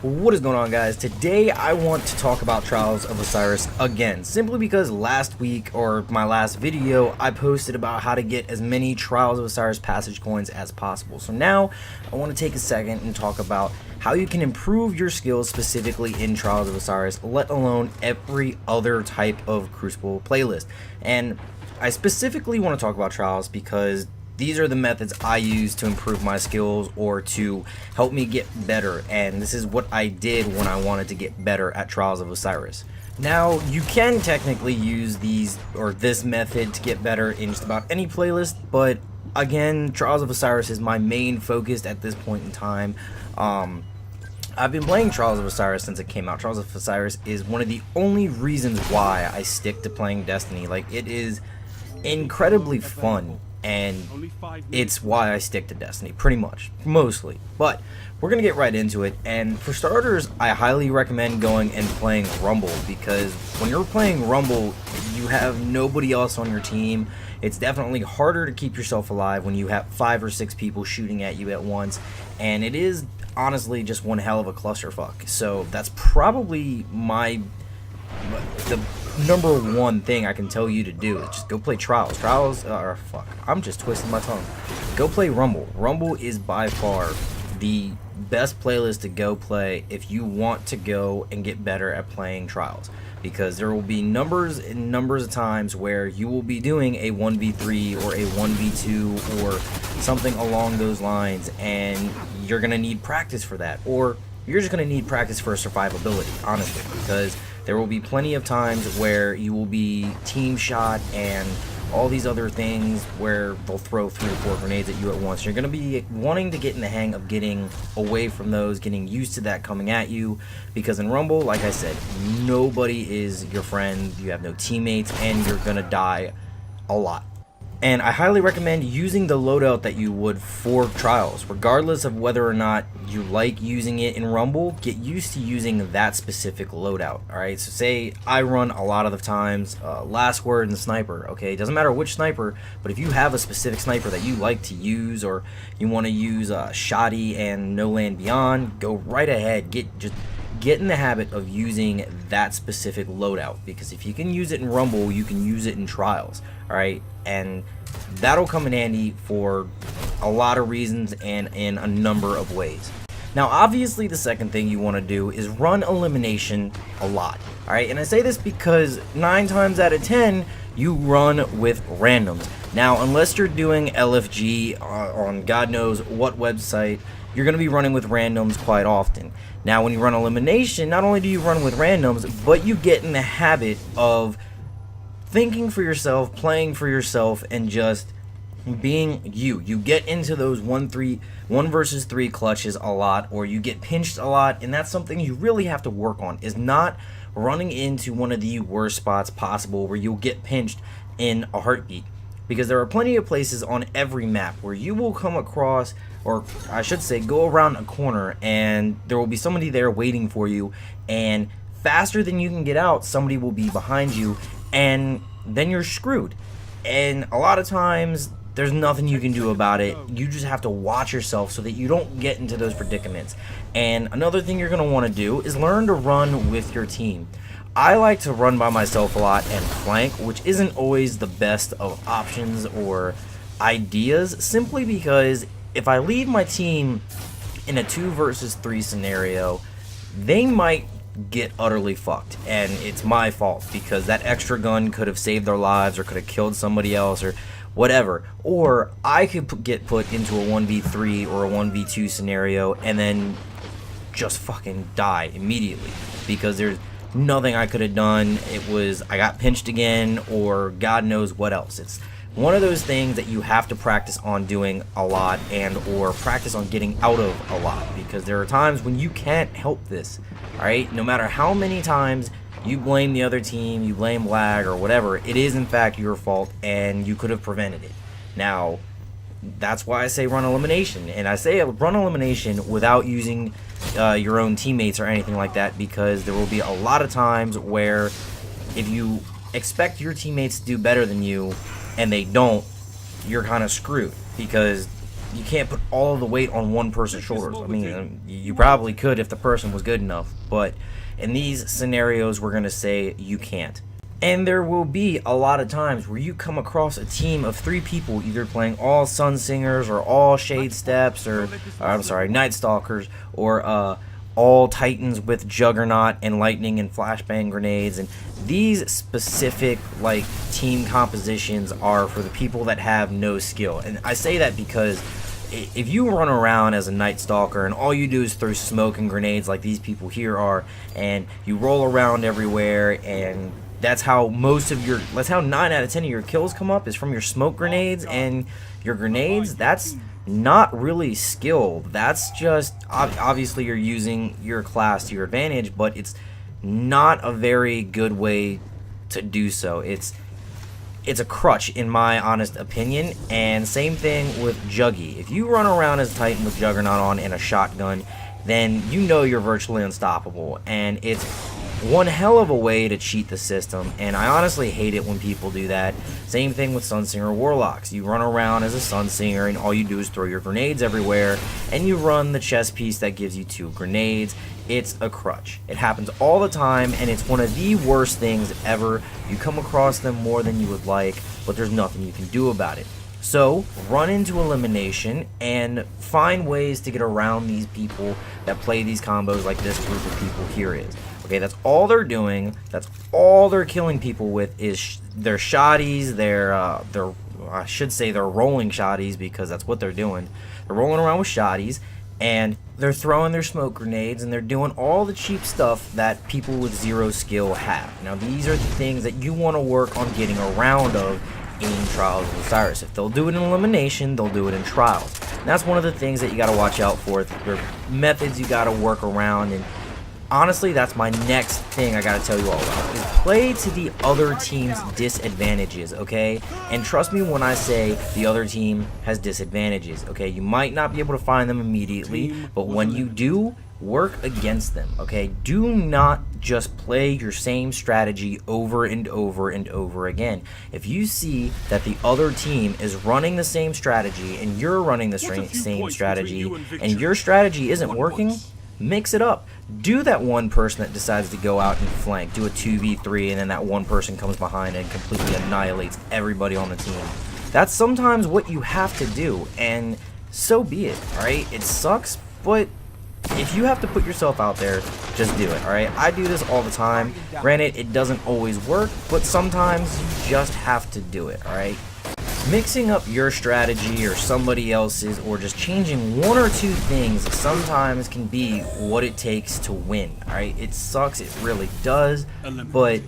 What is going on, guys? Today I want to talk about Trials of Osiris again, simply because last week, or my last video, I posted about how to get as many Trials of Osiris passage coins as possible. So now I want to take a second and talk about how you can improve your skills specifically in Trials of Osiris, let alone every other type of Crucible playlist. And I specifically want to talk about Trials because these are the methods I use to improve my skills or to help me get better, and this is what I did when I wanted to get better at Trials of Osiris. Now, you can technically use these or this method to get better in just about any playlist, but again, Trials of Osiris is my main focus at this point in time. I've been playing Trials of Osiris since it came out. Trials of Osiris is one of the only reasons why I stick to playing Destiny. Like, it is incredibly fun, and it's why I stick to Destiny, pretty much, mostly. But we're gonna get right into it, and for starters, I highly recommend going and playing Rumble, because when you're playing Rumble, you have nobody else on your team. It's definitely harder to keep yourself alive when you have 5 or 6 people shooting at you at once, and it is honestly just one hell of a clusterfuck. So that's probably the number one thing I can tell you to do is just go play Trials. I'm just twisting my tongue. Go play Rumble. Rumble is by far the best playlist to go play if you want to go and get better at playing Trials, because there will be numbers and numbers of times where you will be doing a 1v3 or a 1v2 or something along those lines, and you're gonna need practice for that, or you're just gonna need practice for survivability, honestly, because there will be plenty of times where you will be team shot and all these other things where they'll throw 3 or 4 grenades at you at once. You're going to be wanting to get in the hang of getting away from those, getting used to that coming at you, because in Rumble, like I said, nobody is your friend, you have no teammates, and you're going to die a lot. And I highly recommend using the loadout that you would for Trials. Regardless of whether or not you like using it in Rumble, get used to using that specific loadout, alright? So say I run a lot of the times Last Word and Sniper, okay? It doesn't matter which sniper, but if you have a specific sniper that you like to use, or you want to use Shoddy and No Land Beyond, go right ahead. Get in the habit of using that specific loadout, because if you can use it in Rumble, you can use it in Trials, alright? And that'll come in handy for a lot of reasons and in a number of ways. Now, obviously, the second thing you want to do is run Elimination a lot, alright? And I say this because 9 times out of 10, you run with randoms. Now, unless you're doing LFG on God knows what website, you're going to be running with randoms quite often. Now, when you run Elimination, not only do you run with randoms, but you get in the habit of thinking for yourself, playing for yourself, and just being you. You get into those 1 versus 3 clutches a lot, or you get pinched a lot, and that's something you really have to work on, is not running into one of the worst spots possible where you'll get pinched in a heartbeat. Because there are plenty of places on every map where you will come across, or I should say go around a corner, and there will be somebody there waiting for you, and faster than you can get out, somebody will be behind you, and then you're screwed. And a lot of times there's nothing you can do about it. You just have to watch yourself so that you don't get into those predicaments. And another thing you're going to want to do is learn to run with your team. I like to run by myself a lot and flank, which isn't always the best of options or ideas, simply because if I leave my team in a 2 versus 3 scenario, they might get utterly fucked, and it's my fault, because that extra gun could have saved their lives or could have killed somebody else or whatever. Or I could get put into a 1v3 or a 1v2 scenario and then just fucking die immediately, because there's nothing I could have done. I got pinched again, or God knows what else. It's one of those things that you have to practice on doing a lot, and or practice on getting out of a lot, because there are times when you can't help this, alright? No matter how many times you blame the other team, you blame lag or whatever, it is in fact your fault, and you could have prevented it. Now, that's why I say run Elimination, and I say run Elimination without using your own teammates or anything like that, because there will be a lot of times where if you expect your teammates to do better than you and they don't, you're kind of screwed, because you can't put all of the weight on one person's shoulders. I mean, you probably could if the person was good enough, but in these scenarios, we're going to say you can't. And there will be a lot of times where you come across a team of 3 people either playing all Sun Singers or all Shade Steps or I'm sorry, Night Stalkers or all Titans with Juggernaut and Lightning and Flashbang Grenades. And these specific like team compositions are for the people that have no skill. And I say that because if you run around as a Night Stalker and all you do is throw smoke and grenades like these people here are, and you roll around everywhere, and that's how 9 out of 10 of your kills come up, is from your smoke grenades and your grenades. That's not really skill. That's just, obviously you're using your class to your advantage, but it's not a very good way to do so. It's a crutch in my honest opinion. And same thing with Juggy. If you run around as a Titan with Juggernaut on and a shotgun, then you know you're virtually unstoppable, and it's one hell of a way to cheat the system, and I honestly hate it when people do that. Same thing with Sunsinger Warlocks. You run around as a Sunsinger and all you do is throw your grenades everywhere, and you run the chest piece that gives you 2 grenades. It's a crutch. It happens all the time, and it's one of the worst things ever. You come across them more than you would like, but there's nothing you can do about it. So run into Elimination and find ways to get around these people that play these combos like this group of people here is. Okay, that's all they're doing. That's all they're killing people with is their shotties, their I should say they're rolling shotties, because that's what they're doing. They're rolling around with shotties, and they're throwing their smoke grenades, and they're doing all the cheap stuff that people with 0 skill have. Now, these are the things that you want to work on getting around of in Trials of Osiris. If they'll do it in Elimination, they'll do it in Trials. And that's one of the things that you got to watch out for. There are methods you got to work around, and honestly, that's my next thing I gotta tell you all about, is play to the other team's disadvantages, okay? And trust me when I say the other team has disadvantages, okay? You might not be able to find them immediately, but when you do, work against them, okay? Do not just play your same strategy over and over and over again. If you see that the other team is running the same strategy and you're running the same strategy and your strategy isn't working, mix it up. Do that one person that decides to go out and flank, do a 2v3, and then that one person comes behind and completely annihilates everybody on the team. That's sometimes what you have to do, and so be it, alright? It sucks, but if you have to put yourself out there, just do it, alright? I do this all the time. Granted, it doesn't always work, but sometimes you just have to do it, alright? Mixing up your strategy or somebody else's, or just changing 1 or 2 things sometimes can be what it takes to win, alright? It sucks, it really does, but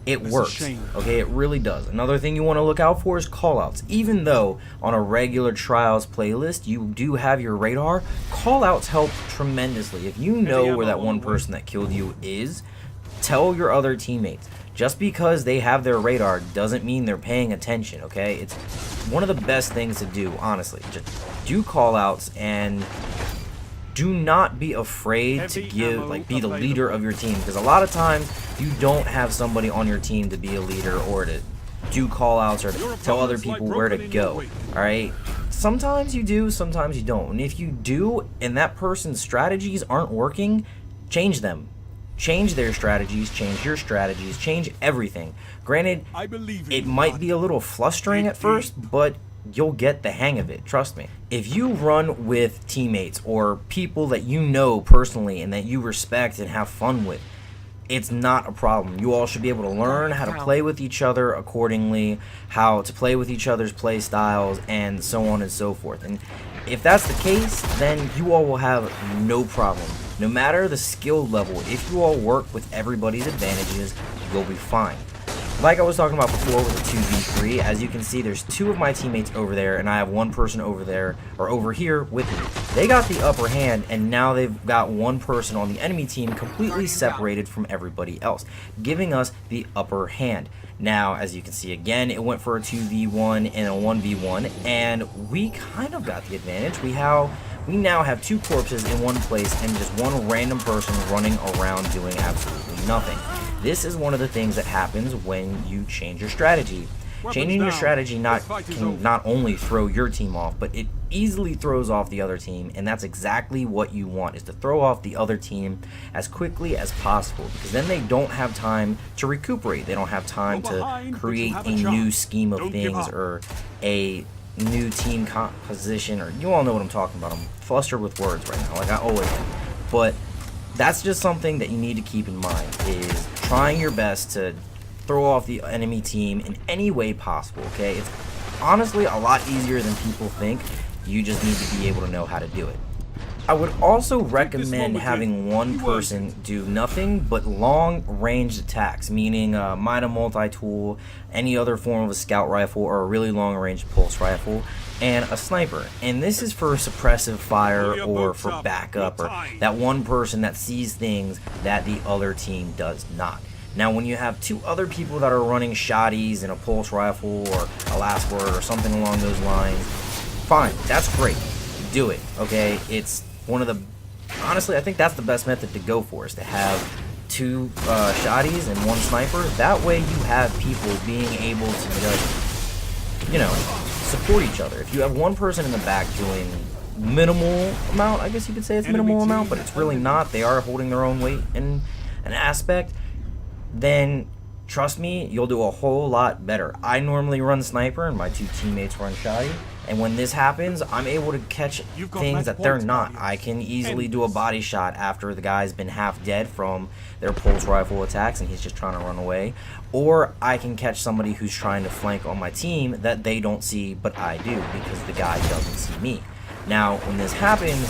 it works, okay? It really does. Another thing you want to look out for is callouts. Even though on a regular Trials playlist you do have your radar, callouts help tremendously. If you know where that one person that killed you is, tell your other teammates. Just because they have their radar doesn't mean they're paying attention, okay? It's one of the best things to do, honestly. Just do callouts, and do not be afraid to be the leader of your team, because a lot of times you don't have somebody on your team to be a leader or to do callouts or to tell other people where to go, alright? Sometimes you do, sometimes you don't. And if you do and that person's strategies aren't working, change them. Change their strategies, change your strategies, change everything. Granted, it might be a little flustering at first, but you'll get the hang of it, trust me. If you run with teammates or people that you know personally and that you respect and have fun with, it's not a problem. You all should be able to learn how to play with each other accordingly, how to play with each other's play styles, and so on and so forth. And if that's the case, then you all will have no problem. No matter the skill level, if you all work with everybody's advantages, you'll be fine. Like I was talking about before with the 2v3, as you can see, there's 2 of my teammates over there, and I have 1 person over there, or over here, with me. They got the upper hand, and now they've got 1 person on the enemy team completely separated from everybody else, giving us the upper hand. Now, as you can see again, it went for a 2v1 and a 1v1, and we kind of got the advantage. We now have 2 corpses in one place and just 1 random person running around doing absolutely nothing. This is one of the things that happens when you change your strategy. Changing your strategy can not only throw your team off, but it easily throws off the other team, and that's exactly what you want, is to throw off the other team as quickly as possible, because then they don't have time to recuperate. They don't have time to create a new scheme of things or a new team composition, or you all know what I'm talking about. I'm flustered with words right now, like I always am. But that's just something that you need to keep in mind, is trying your best to throw off the enemy team in any way possible, okay? It's honestly a lot easier than people think. You just need to be able to know how to do it. I would also recommend having one person do nothing but long-ranged attacks, meaning Mida multi-tool, any other form of a scout rifle, or a really long-range pulse rifle, and a sniper. And this is for suppressive fire or for backup, or that one person that sees things that the other team does not. Now, when you have two other people that are running shotties and a pulse rifle or a last word or something along those lines, fine, that's great. Do it, okay? It's one of the, honestly, I think that's the best method to go for, is to have two shotties and one sniper. That way you have people being able to just, you know, support each other. If you have one person in the back doing minimal amount, I guess you could say it's minimal amount, but it's really not. They are holding their own weight in an aspect. Then trust me, you'll do a whole lot better. I normally run sniper and my two teammates run shotty, and when this happens, I'm able to catch things that they're not. I can easily do a body shot after the guy's been half dead from their pulse rifle attacks and he's just trying to run away, or I can catch somebody who's trying to flank on my team that they don't see but I do, because the guy doesn't see me. Now when this happens,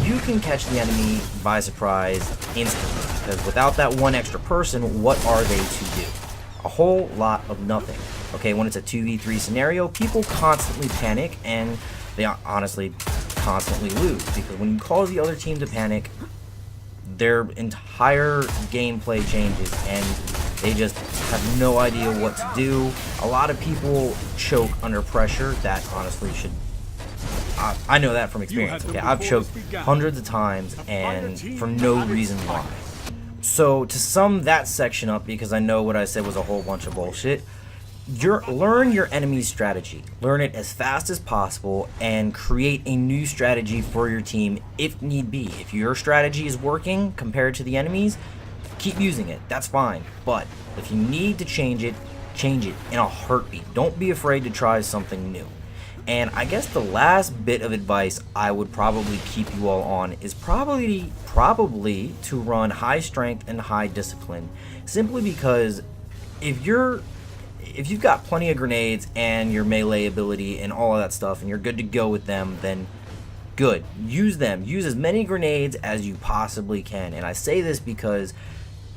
you can catch the enemy by surprise instantly, because without that one extra person, what are they to do? A whole lot of nothing. Okay, when it's a 2v3 scenario, people constantly panic, and they honestly constantly lose, because when you cause the other team to panic, their entire gameplay changes, and they just have no idea what to do. A lot of people choke under pressure. That honestly should... I know that from experience, okay? I've choked hundreds of times, and for no reason why. So, to sum that section up, because I know what I said was a whole bunch of bullshit, learn your enemy's strategy. Learn it as fast as possible, and create a new strategy for your team if need be. If your strategy is working compared to the enemy's, keep using it. That's fine. But if you need to change it in a heartbeat. Don't be afraid to try something new. And I guess the last bit of advice I would probably keep you all on is probably to run high strength and high discipline, simply because if you've got plenty of grenades and your melee ability and all of that stuff and you're good to go with them, then good. Use them. Use as many grenades as you possibly can. And I say this because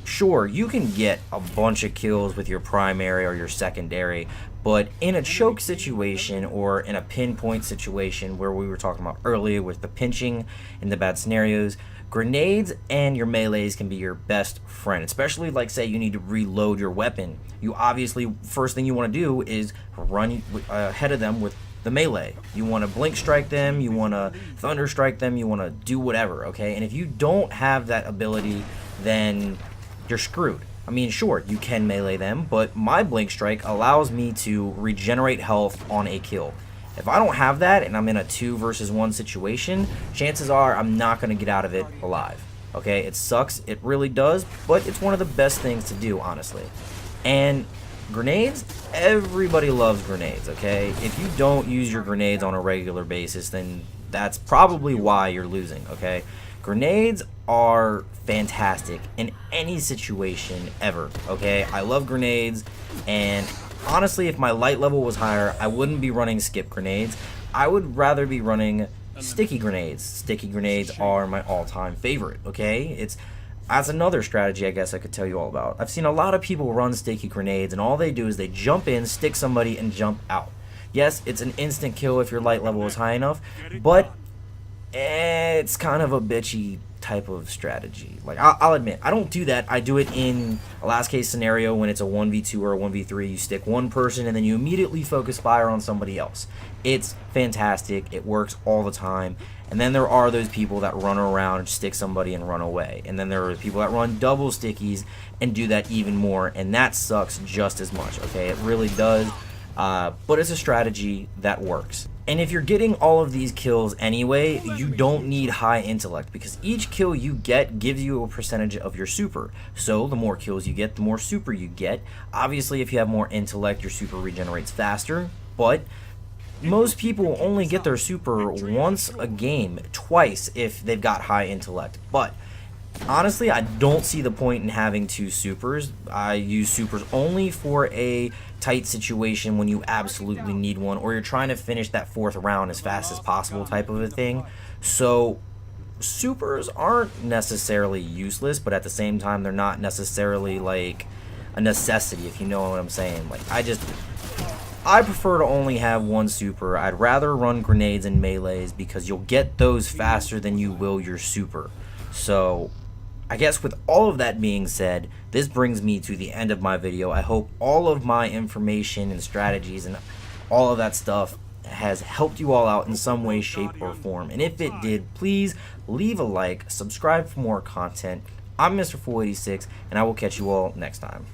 sure, you can get a bunch of kills with your primary or your secondary, but in a choke situation or in a pinpoint situation where we were talking about earlier with the pinching and the bad scenarios, grenades and your melees can be your best friend, especially like say you need to reload your weapon. You obviously, first thing you want to do is run ahead of them with the melee. You want to blink strike them, you want to thunder strike them, you want to do whatever, okay? And if you don't have that ability, then you're screwed. I mean, sure, you can melee them, but my blink strike allows me to regenerate health on a kill. If I don't have that and I'm in a 2 versus 1 situation, chances are I'm not going to get out of it alive. Okay, it sucks, it really does, but it's one of the best things to do, honestly. And grenades, everybody loves grenades, okay? If you don't use your grenades on a regular basis, then that's probably why you're losing, okay? Grenades are fantastic in any situation ever, okay? I love grenades, and honestly, if my light level was higher, I wouldn't be running skip grenades. I would rather be running sticky grenades. Sticky grenades are my all-time favorite, okay? That's another strategy I guess I could tell you all about. I've seen a lot of people run sticky grenades, and all they do is they jump in, stick somebody, and jump out. Yes, it's an instant kill if your light level is high enough, but it's kind of a bitchy type of strategy. Like, I'll admit, I don't do that. I do it in a last case scenario when it's a 1v2 or a 1v3. You stick one person and then you immediately focus fire on somebody else. It's fantastic. It works all the time. And then there are those people that run around and stick somebody and run away. And then there are people that run double stickies and do that even more. And that sucks just as much, okay? It really does. but it's a strategy that works. And if you're getting all of these kills anyway, you don't need high intellect, because each kill you get gives you a percentage of your super. So the more kills you get, the more super you get. Obviously, if you have more intellect, your super regenerates faster, but most people only get their super once a game, twice if they've got high intellect. But honestly, I don't see the point in having two supers. I use supers only for a tight situation when you absolutely need one, or you're trying to finish that fourth round as fast as possible type of a thing. So supers aren't necessarily useless, but at the same time, they're not necessarily like a necessity, if you know what I'm saying. Like, I prefer to only have one super. I'd rather run grenades and melees because you'll get those faster than you will your super. So I guess with all of that being said, this brings me to the end of my video. I hope all of my information and strategies and all of that stuff has helped you all out in some way, shape, or form. And if it did, please leave a like, subscribe for more content. I'm Mr. 486, and I will catch you all next time.